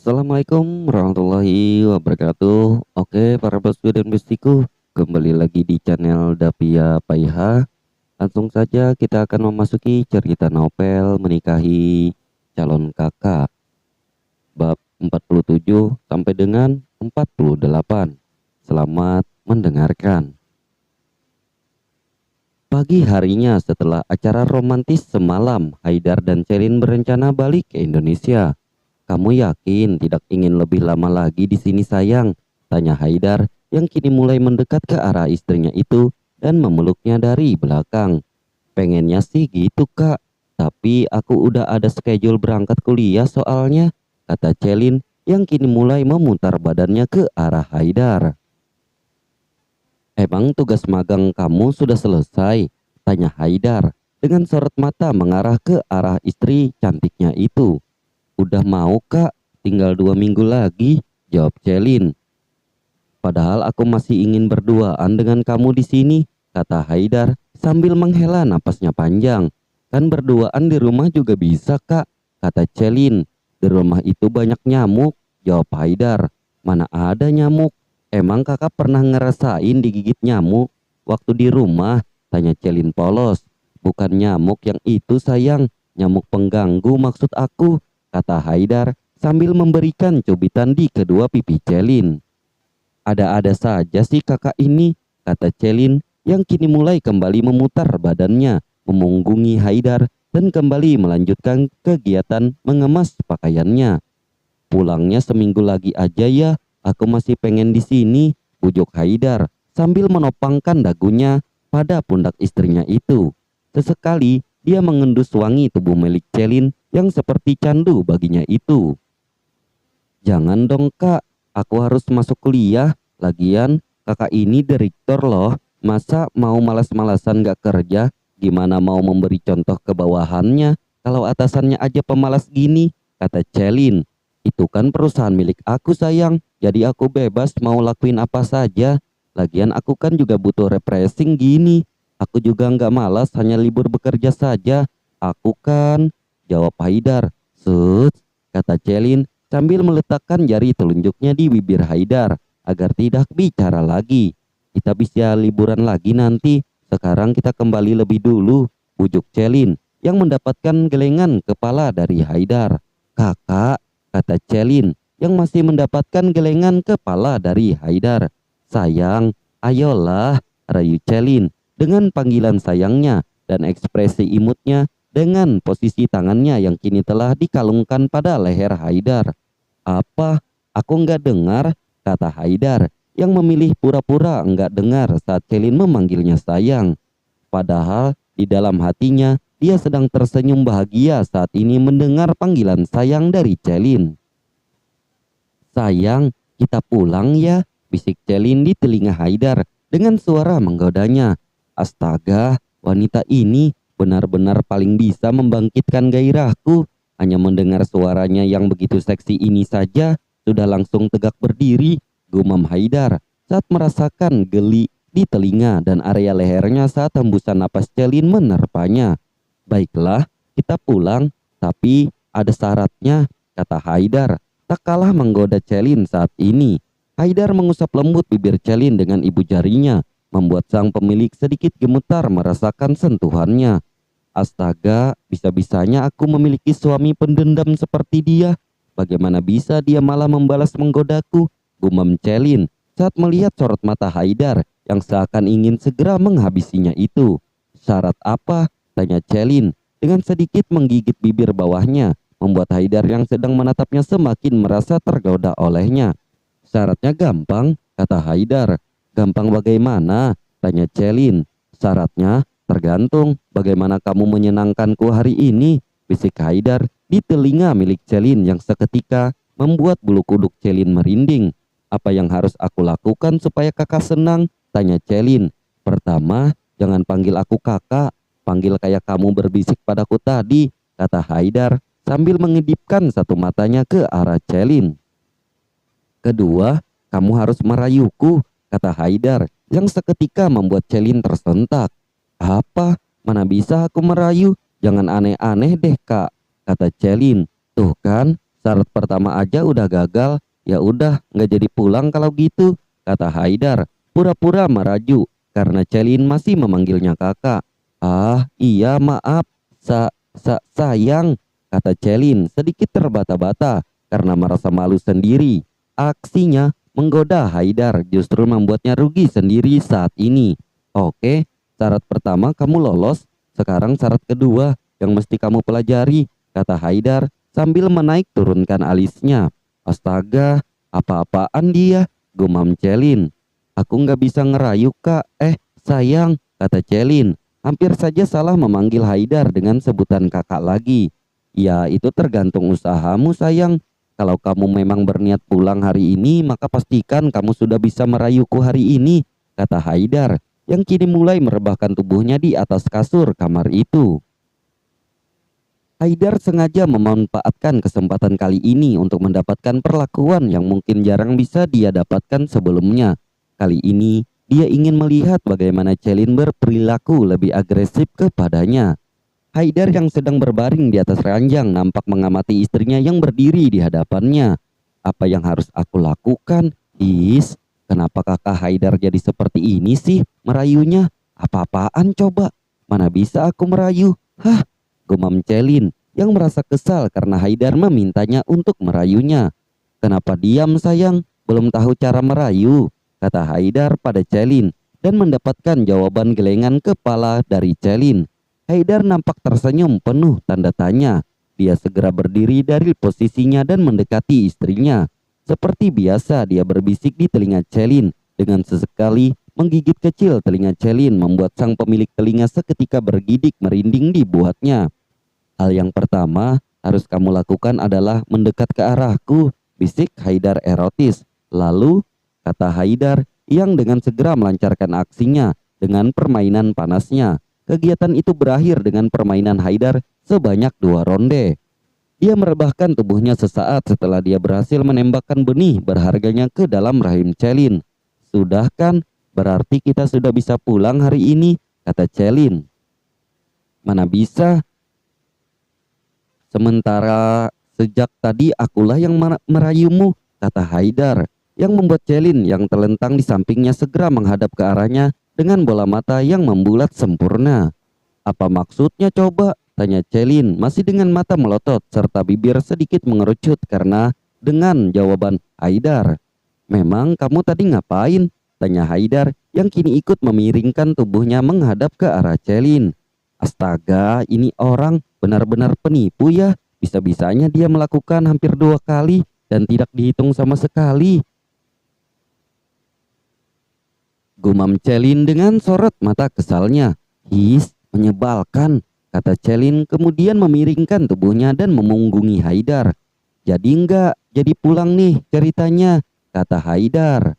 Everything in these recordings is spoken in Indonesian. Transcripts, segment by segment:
Assalamualaikum warahmatullahi wabarakatuh. Oke, para bosku dan bestiku, kembali lagi di channel Dapia Paiha. Langsung saja kita akan memasuki cerita novel Menikahi Calon Kakak bab 47 sampai dengan 48. Selamat mendengarkan. Pagi harinya setelah acara romantis semalam, Haidar dan Celin berencana balik ke Indonesia. "Kamu yakin tidak ingin lebih lama lagi di sini, sayang?" tanya Haidar yang kini mulai mendekat ke arah istrinya itu dan memeluknya dari belakang. "Pengennya sih gitu, Kak. Tapi aku udah ada schedule berangkat kuliah soalnya," kata Celin yang kini mulai memutar badannya ke arah Haidar. "Emang tugas magang kamu sudah selesai?" tanya Haidar dengan sorot mata mengarah ke arah istri cantiknya itu. "Udah mau, Kak, tinggal 2 minggu lagi," jawab Celin. "Padahal aku masih ingin berduaan dengan kamu di sini," kata Haidar sambil menghela napasnya panjang. "Kan berduaan di rumah juga bisa, Kak," kata Celin. "Di rumah itu banyak nyamuk," jawab Haidar. "Mana ada nyamuk? Emang kakak pernah ngerasain digigit nyamuk waktu di rumah?" tanya Celin polos. "Bukan nyamuk yang itu, sayang. Nyamuk pengganggu maksud aku," kata Haidar sambil memberikan cubitan di kedua pipi Celin. "Ada-ada saja sih kakak ini," kata Celin yang kini mulai kembali memutar badannya, memunggungi Haidar dan kembali melanjutkan kegiatan mengemas pakaiannya. "Pulangnya seminggu lagi aja ya, aku masih pengen di sini," bujuk Haidar sambil menopangkan dagunya pada pundak istrinya itu. Sesekali dia mengendus wangi tubuh milik Celin yang seperti candu baginya itu. "Jangan dong, Kak, aku harus masuk kuliah. Lagian kakak ini direktur loh. Masa mau malas-malasan gak kerja? Gimana mau memberi contoh ke bawahannya kalau atasannya aja pemalas gini?" kata Celin. "Itu kan perusahaan milik aku, sayang. Jadi aku bebas mau lakuin apa saja. Lagian aku kan juga butuh refreshing gini. Aku juga nggak malas hanya libur bekerja saja. Aku kan," jawab Haidar. "Sut," kata Celin sambil meletakkan jari telunjuknya di bibir Haidar agar tidak bicara lagi. "Kita bisa liburan lagi nanti. Sekarang kita kembali lebih dulu," bujuk Celin yang mendapatkan gelengan kepala dari Haidar. "Kakak," kata Celin yang masih mendapatkan gelengan kepala dari Haidar. "Sayang, ayolah," rayu Celin dengan panggilan sayangnya dan ekspresi imutnya dengan posisi tangannya yang kini telah dikalungkan pada leher Haidar. "Apa? Aku nggak dengar," kata Haidar yang memilih pura-pura enggak dengar saat Celin memanggilnya sayang. Padahal di dalam hatinya dia sedang tersenyum bahagia saat ini mendengar panggilan sayang dari Celin. "Sayang, kita pulang ya," bisik Celin di telinga Haidar dengan suara menggodanya. Astaga, wanita ini benar-benar paling bisa membangkitkan gairahku. Hanya mendengar suaranya yang begitu seksi ini saja sudah langsung tegak berdiri, gumam Haidar saat merasakan geli di telinga dan area lehernya saat hembusan napas Celin menerpanya. "Baiklah, kita pulang, tapi ada syaratnya," kata Haidar tak kalah menggoda Celin saat ini. Haidar mengusap lembut bibir Celin dengan ibu jarinya, membuat sang pemilik sedikit gemetar merasakan sentuhannya. "Astaga, bisa-bisanya aku memiliki suami pendendam seperti dia. Bagaimana bisa dia malah membalas menggodaku?" gumam Celin saat melihat sorot mata Haidar yang seakan ingin segera menghabisinya itu. "Syarat apa?" tanya Celin dengan sedikit menggigit bibir bawahnya, membuat Haidar yang sedang menatapnya semakin merasa tergoda olehnya. "Syaratnya gampang," kata Haidar. "Gampang bagaimana?" tanya Celin. "Syaratnya tergantung bagaimana kamu menyenangkanku hari ini," bisik Haidar di telinga milik Celin yang seketika membuat bulu kuduk Celin merinding. "Apa yang harus aku lakukan supaya kakak senang?" tanya Celin. "Pertama, jangan panggil aku kakak, panggil kayak kamu berbisik padaku tadi," kata Haidar sambil mengedipkan satu matanya ke arah Celin. "Kedua, kamu harus merayuku," kata Haidar yang seketika membuat Celin tersentak. "Apa? Mana bisa aku merayu? Jangan aneh-aneh deh, Kak," kata Celin. "Tuh kan, Syarat pertama aja udah gagal, ya udah nggak jadi pulang kalau gitu, kata Haidar, pura-pura merajuk karena Celin masih memanggilnya kakak. Ah, iya maaf, sayang, kata Celin sedikit terbata-bata karena merasa malu sendiri. Aksinya menggoda Haidar justru membuatnya rugi sendiri saat ini. Oke, syarat pertama kamu lolos, sekarang syarat kedua yang mesti kamu pelajari, kata Haidar sambil menaik turunkan alisnya. Astaga, apa-apaan dia, gumam Celin. Aku nggak bisa ngerayu kak, sayang, kata Celin. Hampir saja salah memanggil Haidar dengan sebutan kakak lagi. Ya itu tergantung usahamu sayang. Kalau kamu memang berniat pulang hari ini, maka pastikan kamu sudah bisa merayuku hari ini, kata Haidar yang kini mulai merebahkan tubuhnya di atas kasur kamar itu. Haidar sengaja memanfaatkan kesempatan kali ini untuk mendapatkan perlakuan yang mungkin jarang bisa dia dapatkan sebelumnya. Kali ini, dia ingin melihat bagaimana Celin berperilaku lebih agresif kepadanya. Haidar yang sedang berbaring di atas ranjang nampak mengamati istrinya yang berdiri di hadapannya. Apa yang harus aku lakukan? Kenapa kakak Haidar jadi seperti ini sih merayunya? Apa-apaan coba? Mana bisa aku merayu? Gumam Celin yang merasa kesal karena Haidar memintanya untuk merayunya. Kenapa diam sayang? Belum tahu cara merayu, kata Haidar pada Celin dan mendapatkan jawaban gelengan kepala dari Celin. Haidar nampak tersenyum penuh tanda tanya. Dia segera berdiri dari posisinya dan mendekati istrinya. Seperti biasa dia berbisik di telinga Celin dengan sesekali menggigit kecil telinga Celin membuat sang pemilik telinga seketika bergidik merinding di buatnya. Hal yang pertama harus kamu lakukan adalah mendekat ke arahku, bisik Haidar erotis. Lalu, kata Haidar yang dengan segera melancarkan aksinya dengan permainan panasnya. Kegiatan itu berakhir dengan permainan Haidar sebanyak 2 ronde. Dia merebahkan tubuhnya sesaat setelah dia berhasil menembakkan benih berharganya ke dalam rahim Celin. Sudah kan? Berarti kita sudah bisa pulang hari ini, kata Celin. Mana bisa? Sementara sejak tadi akulah yang merayumu, kata Haidar, yang membuat Celin yang terlentang di sampingnya segera menghadap ke arahnya dengan bola mata yang membulat sempurna. Apa maksudnya coba? Tanya Celin masih dengan mata melotot serta bibir sedikit mengerucut karena dengan jawaban Haidar. Memang kamu tadi ngapain? Tanya Haidar yang kini ikut memiringkan tubuhnya menghadap ke arah Celin. Astaga, ini orang benar-benar penipu ya. Bisa-bisanya dia melakukan hampir 2 kali dan tidak dihitung sama sekali, gumam Celin dengan sorot mata kesalnya. Menyebalkan, kata Celin kemudian memiringkan tubuhnya dan memunggungi Haidar. Jadi enggak, jadi pulang nih ceritanya, kata Haidar.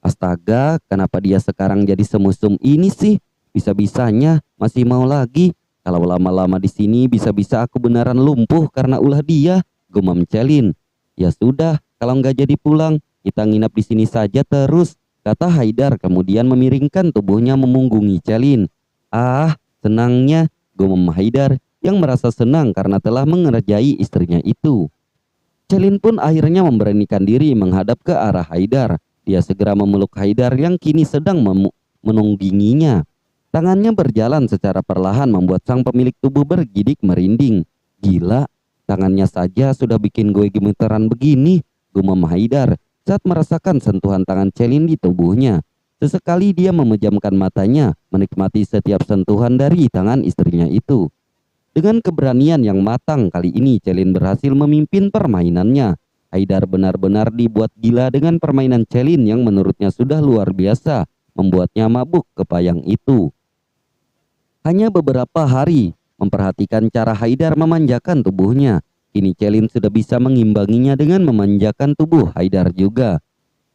Astaga, kenapa dia sekarang jadi semusum ini sih? Bisa-bisanya masih mau lagi. Kalau lama-lama di sini bisa-bisa aku beneran lumpuh karena ulah dia, gumam Celin. Ya sudah, kalau nggak jadi pulang, kita nginap di sini saja terus, kata Haidar kemudian memiringkan tubuhnya memunggungi Celin. Senangnya, gumam Haidar yang merasa senang karena telah mengerjai istrinya itu. Celin pun akhirnya memberanikan diri menghadap ke arah Haidar. Dia segera memeluk Haidar yang kini sedang menungginginya. Tangannya berjalan secara perlahan membuat sang pemilik tubuh bergidik merinding. Gila, tangannya saja sudah bikin gue gemeteran begini, gumam Haidar saat merasakan sentuhan tangan Celin di tubuhnya. Sesekali dia memejamkan matanya, menikmati setiap sentuhan dari tangan istrinya itu. Dengan keberanian yang matang kali ini Celin berhasil memimpin permainannya. Haidar benar-benar dibuat gila dengan permainan Celin yang menurutnya sudah luar biasa, membuatnya mabuk kepayang itu. Hanya beberapa hari memperhatikan cara Haidar memanjakan tubuhnya. Kini Celin sudah bisa mengimbanginya dengan memanjakan tubuh Haidar juga.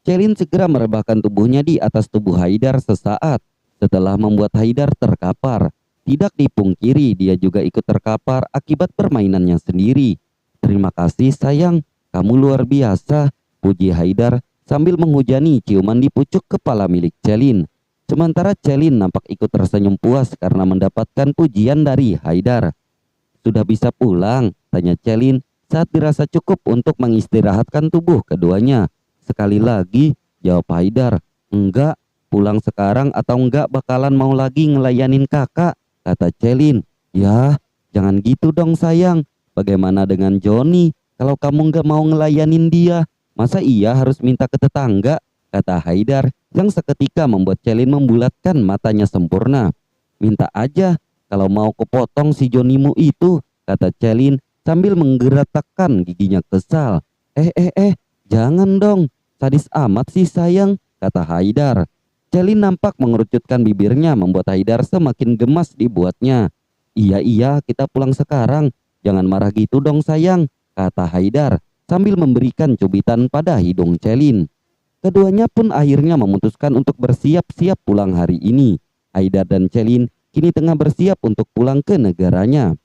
Celin segera merebahkan tubuhnya di atas tubuh Haidar sesaat setelah membuat Haidar terkapar. Tidak dipungkiri dia juga ikut terkapar akibat permainannya sendiri. Terima kasih sayang, kamu luar biasa, puji Haidar sambil menghujani ciuman di pucuk kepala milik Celin. Sementara Celin nampak ikut tersenyum puas karena mendapatkan pujian dari Haidar. Sudah bisa pulang? Tanya Celin saat dirasa cukup untuk mengistirahatkan tubuh keduanya. Sekali lagi, jawab Haidar. Enggak, pulang sekarang atau enggak bakalan mau lagi ngelayanin kakak, kata Celin. Ya, jangan gitu dong sayang. Bagaimana dengan Joni? Kalau kamu enggak mau ngelayanin dia, masa iya harus minta ke tetangga? Kata Haidar yang seketika membuat Celin membulatkan matanya sempurna. Minta aja kalau mau kepotong si Jonimu itu, kata Celin sambil menggeretakkan giginya kesal. Jangan dong, sadis amat sih sayang, kata Haidar. Celin nampak mengerucutkan bibirnya membuat Haidar semakin gemas dibuatnya. Iya, kita pulang sekarang, jangan marah gitu dong sayang, kata Haidar sambil memberikan cubitan pada hidung Celin. Keduanya pun akhirnya memutuskan untuk bersiap-siap pulang hari ini. Haidar dan Celin kini tengah bersiap untuk pulang ke negaranya.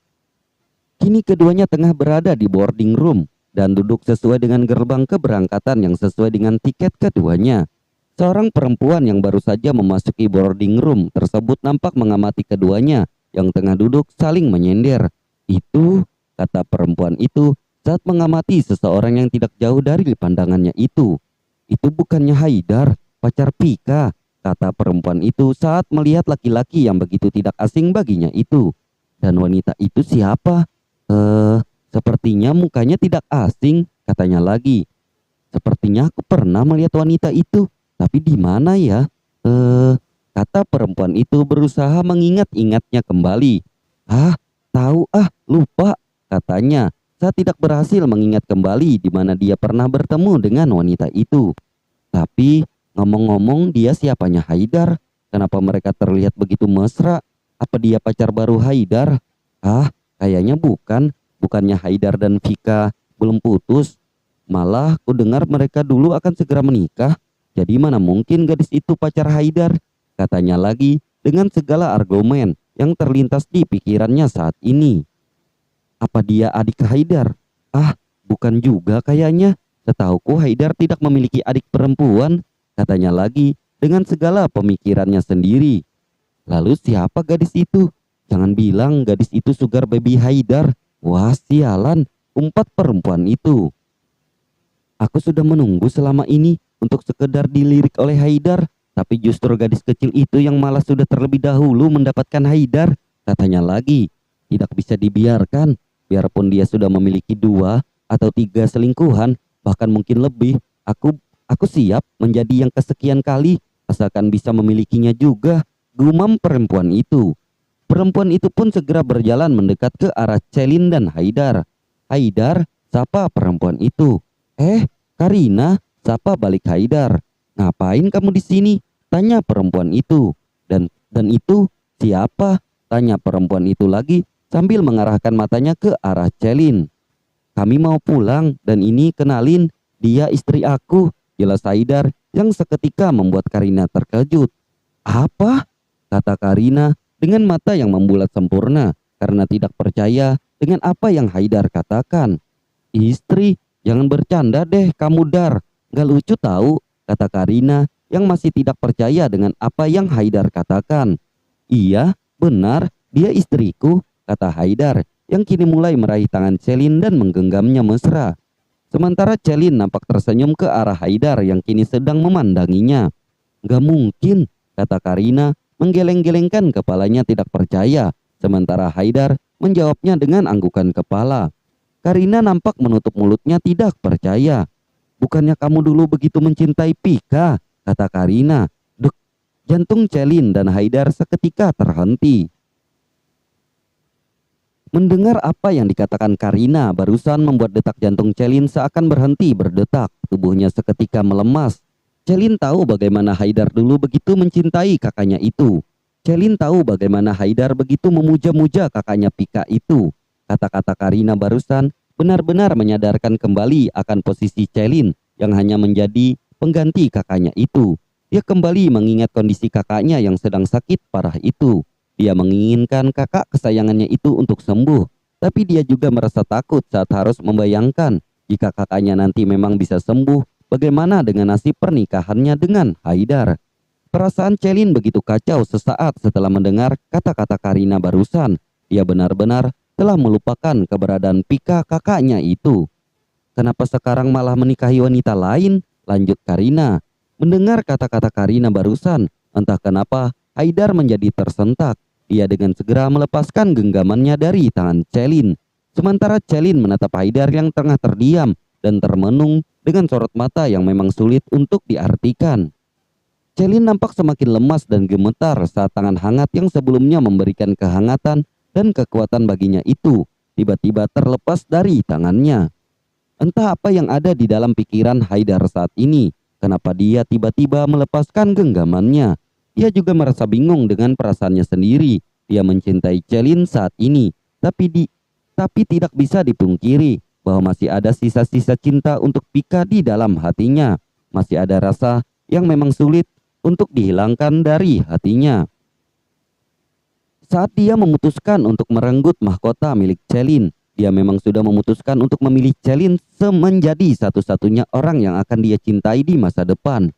Kini keduanya tengah berada di boarding room dan duduk sesuai dengan gerbang keberangkatan yang sesuai dengan tiket keduanya. Seorang perempuan yang baru saja memasuki boarding room tersebut nampak mengamati keduanya yang tengah duduk saling menyender. Itu, kata perempuan itu saat mengamati seseorang yang tidak jauh dari pandangannya itu. Itu bukannya Haidar, pacar Pika, kata perempuan itu saat melihat laki-laki yang begitu tidak asing baginya itu. Dan wanita itu siapa? Sepertinya mukanya tidak asing, katanya lagi. Sepertinya aku pernah melihat wanita itu, tapi di mana ya? Kata perempuan itu berusaha mengingat-ingatnya kembali. Lupa, katanya saat tidak berhasil mengingat kembali di mana dia pernah bertemu dengan wanita itu. Tapi ngomong-ngomong, dia siapanya Haidar? Kenapa mereka terlihat begitu mesra? Apa dia pacar baru Haidar? Kayaknya bukan. Bukannya Haidar dan Vika belum putus. Malah ku dengar mereka dulu akan segera menikah. Jadi mana mungkin gadis itu pacar Haidar? Katanya lagi dengan segala argumen yang terlintas di pikirannya saat ini. Apa dia adik Haidar? Bukan juga kayaknya. Setauku Haidar tidak memiliki adik perempuan. Katanya lagi dengan segala pemikirannya sendiri. Lalu siapa gadis itu? Jangan bilang gadis itu sugar baby Haidar. Wah sialan, umpat perempuan itu. Aku sudah menunggu selama ini untuk sekedar dilirik oleh Haidar. Tapi justru gadis kecil itu yang malah sudah terlebih dahulu mendapatkan Haidar. Katanya lagi, tidak bisa dibiarkan. Biarpun dia sudah memiliki 2 atau 3 selingkuhan, bahkan mungkin lebih. Aku siap menjadi yang kesekian kali, asalkan bisa memilikinya juga, gumam perempuan itu. Perempuan itu pun segera berjalan mendekat ke arah Celin dan Haidar. Haidar, sapa perempuan itu. Karina, sapa balik Haidar. Ngapain kamu di sini? Tanya perempuan itu. Dan itu siapa? Tanya perempuan itu lagi sambil mengarahkan matanya ke arah Celin. Kami mau pulang dan ini kenalin, dia istri aku, jelas Haidar yang seketika membuat Karina terkejut. Apa? Kata Karina dengan mata yang membulat sempurna karena tidak percaya dengan apa yang Haidar katakan. Istri, jangan bercanda deh kamu Dar, gak lucu tahu, kata Karina yang masih tidak percaya dengan apa yang Haidar katakan. Iya, benar, dia istriku, kata Haidar yang kini mulai meraih tangan Celin dan menggenggamnya mesra. Sementara Celin nampak tersenyum ke arah Haidar yang kini sedang memandanginya. Gak mungkin, kata Karina menggeleng-gelengkan kepalanya tidak percaya. Sementara Haidar menjawabnya dengan anggukan kepala. Karina nampak menutup mulutnya tidak percaya. Bukannya kamu dulu begitu mencintai Pika, kata Karina. Duk, jantung Celin dan Haidar seketika terhenti. Mendengar apa yang dikatakan Karina barusan membuat detak jantung Celin seakan berhenti berdetak. Tubuhnya seketika melemas. Celin tahu bagaimana Haidar dulu begitu mencintai kakaknya itu. Celin tahu bagaimana Haidar begitu memuja-muja kakaknya Pika itu. Kata-kata Karina barusan benar-benar menyadarkan kembali akan posisi Celin yang hanya menjadi pengganti kakaknya itu. Dia kembali mengingat kondisi kakaknya yang sedang sakit parah itu. Dia menginginkan kakak kesayangannya itu untuk sembuh. Tapi dia juga merasa takut saat harus membayangkan jika kakaknya nanti memang bisa sembuh, bagaimana dengan nasib pernikahannya dengan Haidar. Perasaan Celin begitu kacau sesaat setelah mendengar kata-kata Karina barusan. Dia benar-benar telah melupakan keberadaan Pika kakaknya itu. Kenapa sekarang malah menikahi wanita lain? Lanjut Karina. Mendengar kata-kata Karina barusan, entah kenapa Haidar menjadi tersentak. Dia dengan segera melepaskan genggamannya dari tangan Celin. Sementara Celin menatap Haidar yang tengah terdiam dan termenung dengan sorot mata yang memang sulit untuk diartikan. Celin nampak semakin lemas dan gemetar saat tangan hangat yang sebelumnya memberikan kehangatan dan kekuatan baginya itu tiba-tiba terlepas dari tangannya. Entah apa yang ada di dalam pikiran Haidar saat ini. Kenapa dia tiba-tiba melepaskan genggamannya? Dia juga merasa bingung dengan perasaannya sendiri. Dia mencintai Celin saat ini, tapi tidak bisa dipungkiri bahwa masih ada sisa-sisa cinta untuk Pika di dalam hatinya. Masih ada rasa yang memang sulit untuk dihilangkan dari hatinya. Saat dia memutuskan untuk merenggut mahkota milik Celin, dia memang sudah memutuskan untuk memilih Celin menjadi satu-satunya orang yang akan dia cintai di masa depan.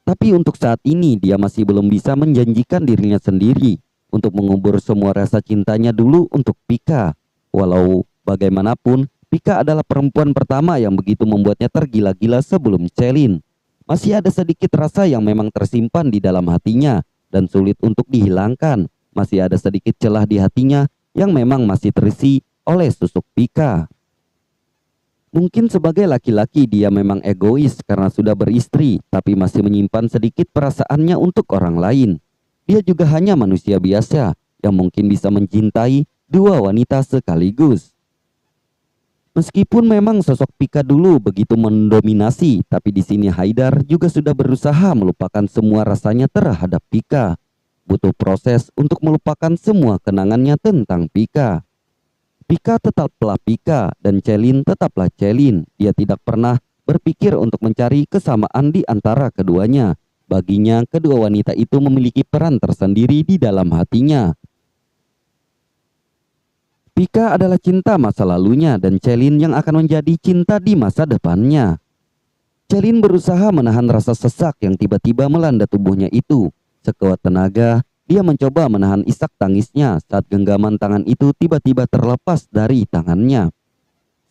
Tapi untuk saat ini dia masih belum bisa menjanjikan dirinya sendiri untuk mengubur semua rasa cintanya dulu untuk Pika. Walau bagaimanapun, Pika adalah perempuan pertama yang begitu membuatnya tergila-gila sebelum Celin. Masih ada sedikit rasa yang memang tersimpan di dalam hatinya dan sulit untuk dihilangkan. Masih ada sedikit celah di hatinya yang memang masih terisi oleh sosok Pika. Mungkin sebagai laki-laki dia memang egois karena sudah beristri, tapi masih menyimpan sedikit perasaannya untuk orang lain. Dia juga hanya manusia biasa yang mungkin bisa mencintai dua wanita sekaligus. Meskipun memang sosok Pika dulu begitu mendominasi, tapi di sini Haidar juga sudah berusaha melupakan semua rasanya terhadap Pika. Butuh proses untuk melupakan semua kenangannya tentang Pika. Pika tetaplah Pika dan Celin tetaplah Celin. Dia tidak pernah berpikir untuk mencari kesamaan di antara keduanya. Baginya, kedua wanita itu memiliki peran tersendiri di dalam hatinya. Pika adalah cinta masa lalunya dan Celin yang akan menjadi cinta di masa depannya. Celin berusaha menahan rasa sesak yang tiba-tiba melanda tubuhnya itu. Sekuat tenaga, dia mencoba menahan isak tangisnya saat genggaman tangan itu tiba-tiba terlepas dari tangannya.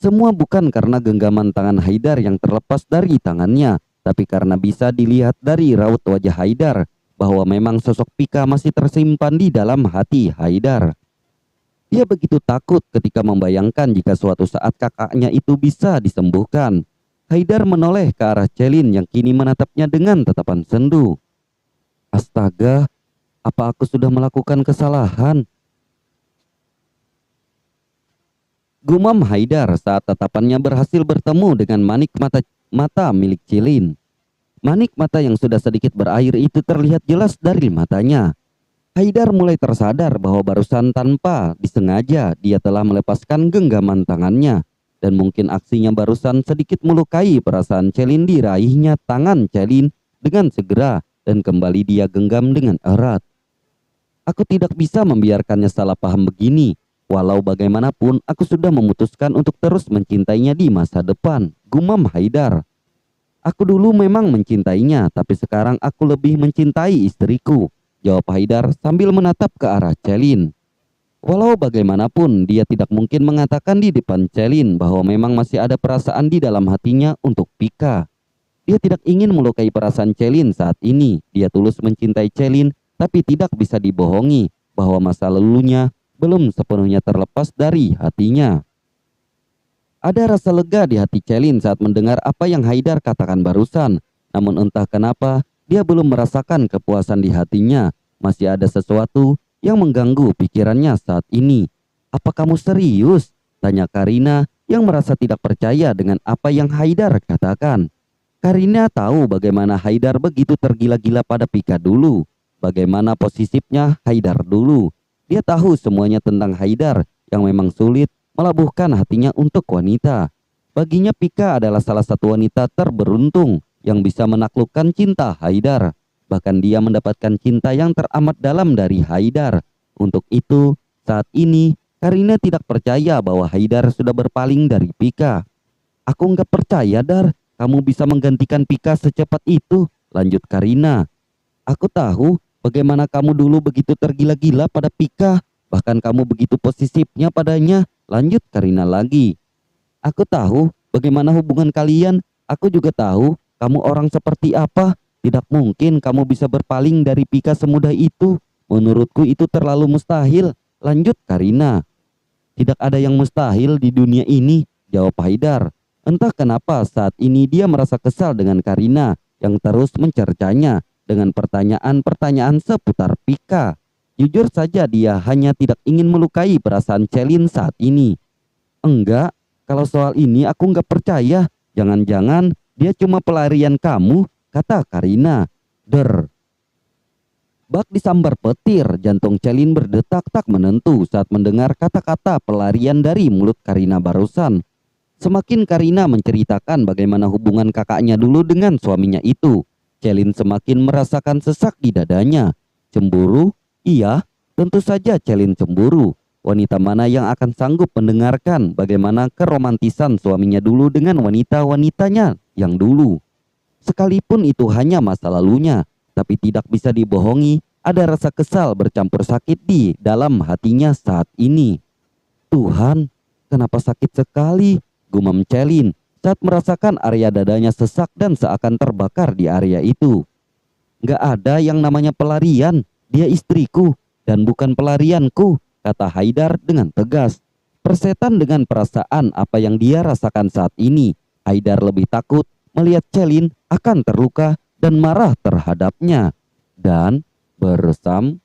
Semua bukan karena genggaman tangan Haidar yang terlepas dari tangannya, tapi karena bisa dilihat dari raut wajah Haidar bahwa memang sosok Pika masih tersimpan di dalam hati Haidar. Dia begitu takut ketika membayangkan jika suatu saat kakaknya itu bisa disembuhkan. Haidar menoleh ke arah Celin yang kini menatapnya dengan tatapan sendu. Astaga, apa aku sudah melakukan kesalahan? Gumam Haidar saat tatapannya berhasil bertemu dengan manik mata milik Celin. Manik mata yang sudah sedikit berair itu terlihat jelas dari matanya. Haidar mulai tersadar bahwa barusan tanpa disengaja dia telah melepaskan genggaman tangannya. Dan mungkin aksinya barusan sedikit melukai perasaan Celin. Diraihnya tangan Celin dengan segera dan kembali dia genggam dengan erat. Aku tidak bisa membiarkannya salah paham begini. Walau bagaimanapun aku sudah memutuskan untuk terus mencintainya di masa depan, gumam Haidar. Aku dulu memang mencintainya, tapi sekarang aku lebih mencintai istriku, jawab Haidar sambil menatap ke arah Celin. Walau bagaimanapun dia tidak mungkin mengatakan di depan Celin bahwa memang masih ada perasaan di dalam hatinya untuk Pika. Dia tidak ingin melukai perasaan Celin saat ini. Dia tulus mencintai Celin, tapi tidak bisa dibohongi bahwa masa lalunya belum sepenuhnya terlepas dari hatinya. Ada rasa lega di hati Celin saat mendengar apa yang Haidar katakan barusan. Namun entah kenapa dia belum merasakan kepuasan di hatinya. Masih ada sesuatu yang mengganggu pikirannya saat ini. Apa kamu serius? Tanya Karina yang merasa tidak percaya dengan apa yang Haidar katakan. Karina tahu bagaimana Haidar begitu tergila-gila pada Pika dulu. Bagaimana posisinya Haidar dulu. Dia tahu semuanya tentang Haidar yang memang sulit melabuhkan hatinya untuk wanita. Baginya Pika adalah salah satu wanita terberuntung yang bisa menaklukkan cinta Haidar. Bahkan dia mendapatkan cinta yang teramat dalam dari Haidar. Untuk itu, saat ini Karina tidak percaya bahwa Haidar sudah berpaling dari Pika. Aku nggak percaya, Dar, kamu bisa menggantikan Pika secepat itu, lanjut Karina. Aku tahu bagaimana kamu dulu begitu tergila-gila pada Pika. Bahkan kamu begitu posesifnya padanya. Lanjut Karina lagi. Aku tahu bagaimana hubungan kalian. Aku juga tahu kamu orang seperti apa. Tidak mungkin kamu bisa berpaling dari Pika semudah itu. Menurutku itu terlalu mustahil. Lanjut Karina. Tidak ada yang mustahil di dunia ini, jawab Haidar. Entah kenapa saat ini dia merasa kesal dengan Karina yang terus mencercanya dengan pertanyaan-pertanyaan seputar Pika. Jujur saja dia hanya tidak ingin melukai perasaan Celin saat ini. Enggak, kalau soal ini aku nggak percaya. Jangan-jangan dia cuma pelarian kamu, kata Karina. Der. Bak disambar petir, jantung Celin berdetak tak menentu saat mendengar kata-kata pelarian dari mulut Karina barusan. Semakin Karina menceritakan bagaimana hubungan kakaknya dulu dengan suaminya itu, Celin semakin merasakan sesak di dadanya. Cemburu? Iya, tentu saja Celin cemburu. Wanita mana yang akan sanggup mendengarkan bagaimana keromantisan suaminya dulu dengan wanita-wanitanya yang dulu. Sekalipun itu hanya masa lalunya, tapi tidak bisa dibohongi, ada rasa kesal bercampur sakit di dalam hatinya saat ini. Tuhan, kenapa sakit sekali? Gumam Celin saat merasakan area dadanya sesak dan seakan terbakar di area itu. Gak ada yang namanya pelarian, dia istriku dan bukan pelarianku, kata Haidar dengan tegas. Persetan dengan perasaan apa yang dia rasakan saat ini, Haidar lebih takut melihat Celin akan terluka dan marah terhadapnya. Dan bersambung.